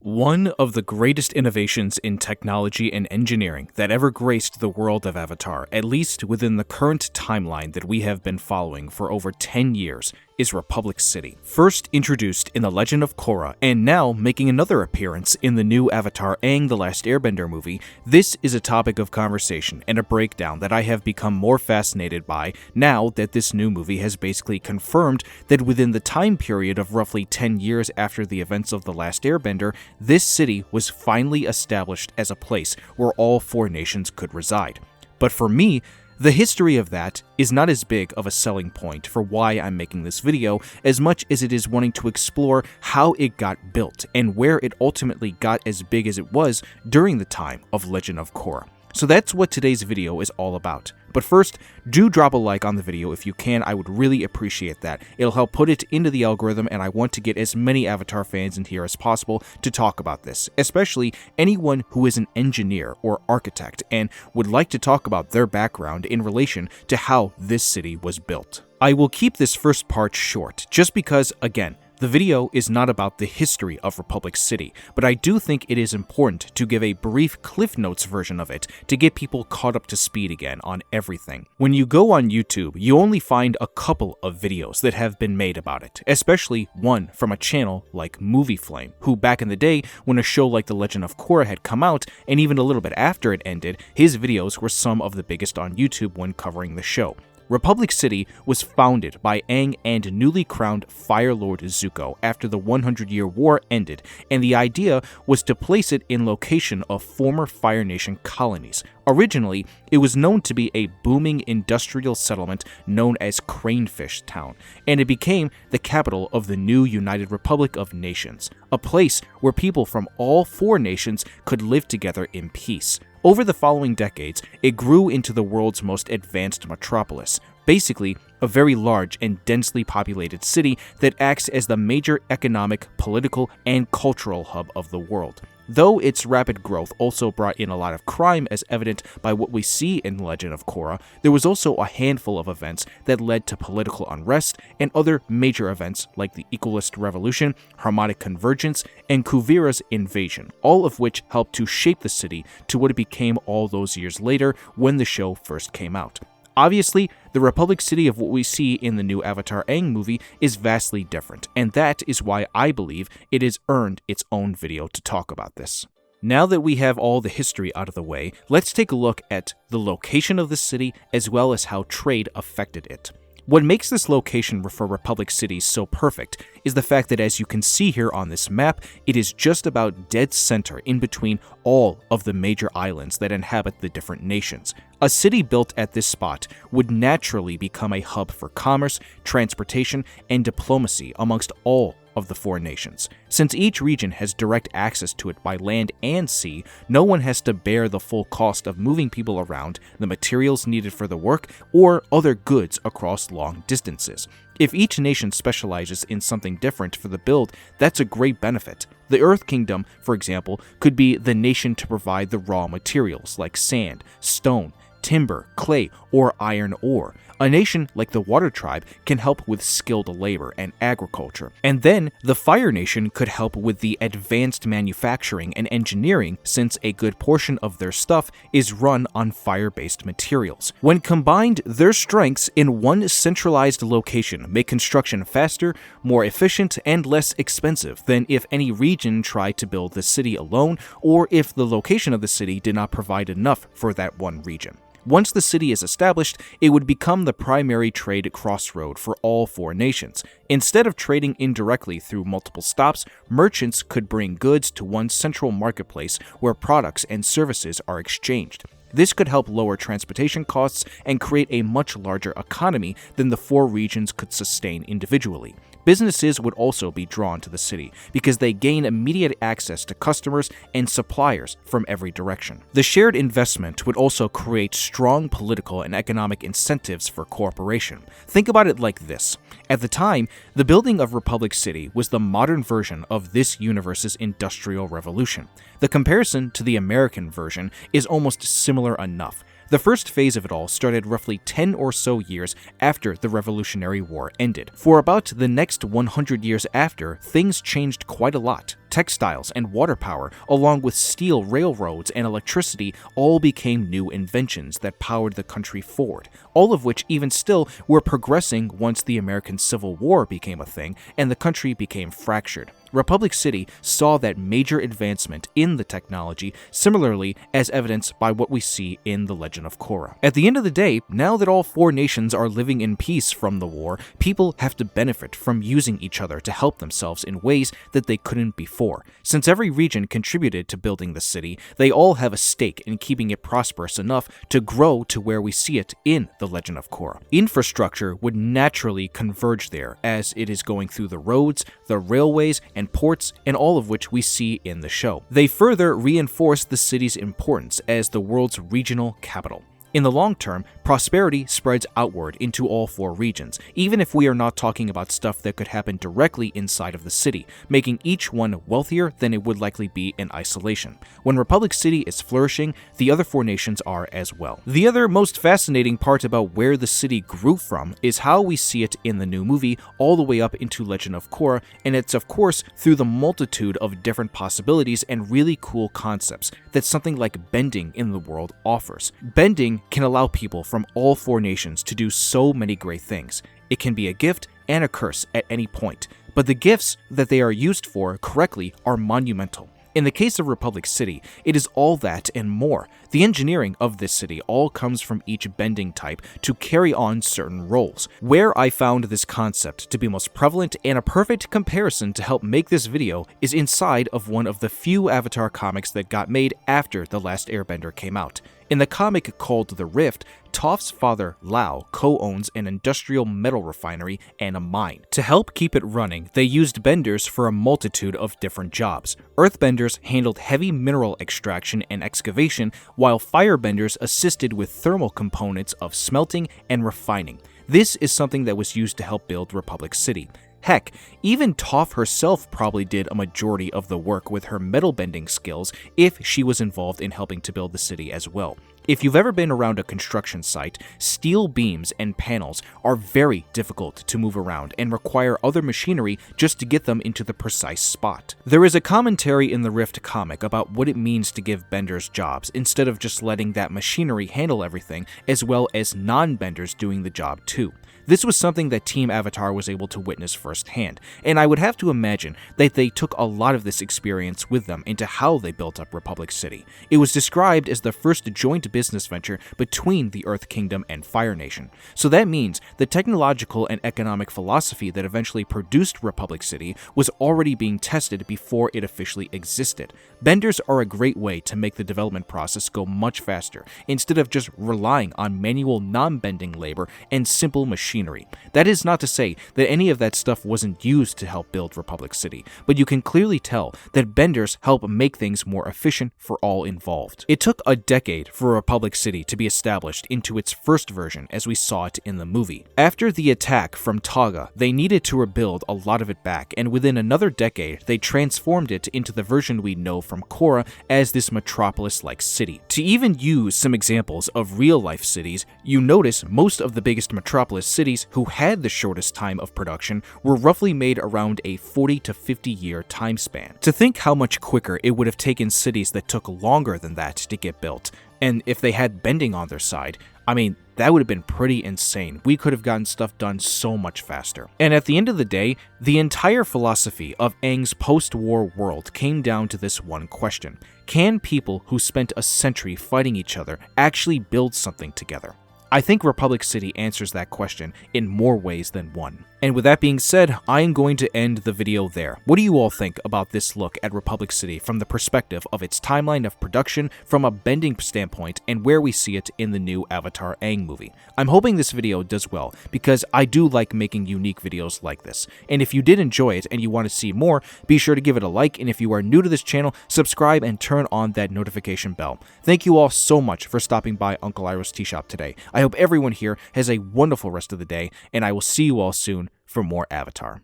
One of the greatest innovations in technology and engineering that ever graced the world of Avatar, at least within the current timeline that we have been following for over 10 years, is Republic City. First introduced in The Legend of Korra, and now making another appearance in the new Avatar Aang, The Last Airbender movie, this is a topic of conversation and a breakdown that I have become more fascinated by now that this new movie has basically confirmed that within the time period of roughly 10 years after the events of The Last Airbender, this city was finally established as a place where all four nations could reside. But for me, the history of that is not as big of a selling point for why I'm making this video as much as it is wanting to explore how it got built and where it ultimately got as big as it was during the time of Legend of Korra. So that's what today's video is all about. But first, do drop a like on the video if you can. I would really appreciate that. It'll help put it into the algorithm, and I want to get as many Avatar fans in here as possible to talk about this, especially anyone who is an engineer or architect and would like to talk about their background in relation to how this city was built. I will keep this first part short, just because, again, the video is not about the history of Republic City, but I do think it is important to give a brief Cliff Notes version of it to get people caught up to speed again on everything. When you go on YouTube, you only find a couple of videos that have been made about it, especially one from a channel like Movie Flame, who back in the day when a show like The Legend of Korra had come out, and even a little bit after it ended, his videos were some of the biggest on YouTube when covering the show. Republic City was founded by Aang and newly crowned Fire Lord Zuko after the 100-year war ended, and the idea was to place it in location of former Fire Nation colonies. Originally, it was known to be a booming industrial settlement known as Cranefish Town, and it became the capital of the new United Republic of Nations, a place where people from all four nations could live together in peace. Over the following decades, it grew into the world's most advanced metropolis, basically a very large and densely populated city that acts as the major economic, political, and cultural hub of the world. Though its rapid growth also brought in a lot of crime as evident by what we see in Legend of Korra, there was also a handful of events that led to political unrest and other major events like the Equalist Revolution, Harmonic Convergence, and Kuvira's invasion, all of which helped to shape the city to what it became all those years later when the show first came out. Obviously, the Republic City of what we see in the new Avatar Aang movie is vastly different, and that is why I believe it has earned its own video to talk about this. Now that we have all the history out of the way, let's take a look at the location of the city as well as how trade affected it. What makes this location for Republic City so perfect is the fact that, as you can see here on this map, it is just about dead center in between all of the major islands that inhabit the different nations. A city built at this spot would naturally become a hub for commerce, transportation, and diplomacy amongst all of the four nations. Since each region has direct access to it by land and sea, no one has to bear the full cost of moving people around, the materials needed for the work, or other goods across long distances. If each nation specializes in something different for the build, that's a great benefit. The Earth Kingdom, for example, could be the nation to provide the raw materials like sand, stone, timber, clay, or iron ore. A nation like the Water Tribe can help with skilled labor and agriculture. And then the Fire Nation could help with the advanced manufacturing and engineering, since a good portion of their stuff is run on fire-based materials. When combined, their strengths in one centralized location make construction faster, more efficient, and less expensive than if any region tried to build the city alone, or if the location of the city did not provide enough for that one region. Once the city is established, it would become the primary trade crossroad for all four nations. Instead of trading indirectly through multiple stops, merchants could bring goods to one central marketplace where products and services are exchanged. This could help lower transportation costs and create a much larger economy than the four regions could sustain individually. Businesses would also be drawn to the city because they gain immediate access to customers and suppliers from every direction. The shared investment would also create strong political and economic incentives for cooperation. Think about it like this. At the time, the building of Republic City was the modern version of this universe's Industrial Revolution. The comparison to the American version is almost similar enough. The first phase of it all started roughly 10 or so years after the Revolutionary War ended. For about the next 100 years after, things changed quite a lot. Textiles and water power, along with steel railroads and electricity, all became new inventions that powered the country forward, all of which even still were progressing once the American Civil War became a thing and the country became fractured. Republic City saw that major advancement in the technology, similarly as evidenced by what we see in the Legend of Korra. At the end of the day, now that all four nations are living in peace from the war, people have to benefit from using each other to help themselves in ways that they couldn't before. Since every region contributed to building the city, they all have a stake in keeping it prosperous enough to grow to where we see it in the Legend of Korra. Infrastructure would naturally converge there, as it is going through the roads, the railways, and ports, and all of which we see in the show. They further reinforce the city's importance as the world's regional capital. In the long term, prosperity spreads outward into all four regions, even if we are not talking about stuff that could happen directly inside of the city, making each one wealthier than it would likely be in isolation. When Republic City is flourishing, the other four nations are as well. The other most fascinating part about where the city grew from is how we see it in the new movie all the way up into Legend of Korra, and it's of course through the multitude of different possibilities and really cool concepts that something like bending in the world offers. Bending can allow people from all four nations to do so many great things. It can be a gift and a curse at any point, but the gifts that they are used for correctly are monumental. In the case of Republic City, it is all that and more. The engineering of this city all comes from each bending type to carry on certain roles. Where I found this concept to be most prevalent and a perfect comparison to help make this video is inside of one of the few Avatar comics that got made after The Last Airbender came out. In the comic called The Rift, Toph's father, Lau, co-owns an industrial metal refinery and a mine. To help keep it running, they used benders for a multitude of different jobs. Earthbenders handled heavy mineral extraction and excavation, while firebenders assisted with thermal components of smelting and refining. This is something that was used to help build Republic City. Heck, even Toph herself probably did a majority of the work with her metal bending skills if she was involved in helping to build the city as well. If you've ever been around a construction site, steel beams and panels are very difficult to move around and require other machinery just to get them into the precise spot. There is a commentary in the Rift comic about what it means to give benders jobs instead of just letting that machinery handle everything, as well as non-benders doing the job too. This was something that Team Avatar was able to witness firsthand, and I would have to imagine that they took a lot of this experience with them into how they built up Republic City. It was described as the first joint business venture between the Earth Kingdom and Fire Nation. So that means the technological and economic philosophy that eventually produced Republic City was already being tested before it officially existed. Benders are a great way to make the development process go much faster, instead of just relying on manual non-bending labor and simple machinery. That is not to say that any of that stuff wasn't used to help build Republic City, but you can clearly tell that benders help make things more efficient for all involved. It took a decade for Republic City to be established into its first version as we saw it in the movie. After the attack from Taga, they needed to rebuild a lot of it back, and within another decade, they transformed it into the version we know from Korra as this metropolis-like city. To even use some examples of real-life cities, you notice most of the biggest metropolis cities who had the shortest time of production were roughly made around a 40 to 50 year time span. To think how much quicker it would have taken cities that took longer than that to get built, and if they had bending on their side, I mean, that would have been pretty insane. We could have gotten stuff done so much faster. And at the end of the day, the entire philosophy of Aang's post-war world came down to this one question. Can people who spent a century fighting each other actually build something together? I think Republic City answers that question in more ways than one. And with that being said, I am going to end the video there. What do you all think about this look at Republic City from the perspective of its timeline of production from a bending standpoint and where we see it in the new Avatar Aang movie? I'm hoping this video does well because I do like making unique videos like this. And if you did enjoy it and you want to see more, be sure to give it a like, and if you are new to this channel, subscribe and turn on that notification bell. Thank you all so much for stopping by Uncle Iroh's Tea Shop today. I hope everyone here has a wonderful rest of the day, and I will see you all soon for more Avatar.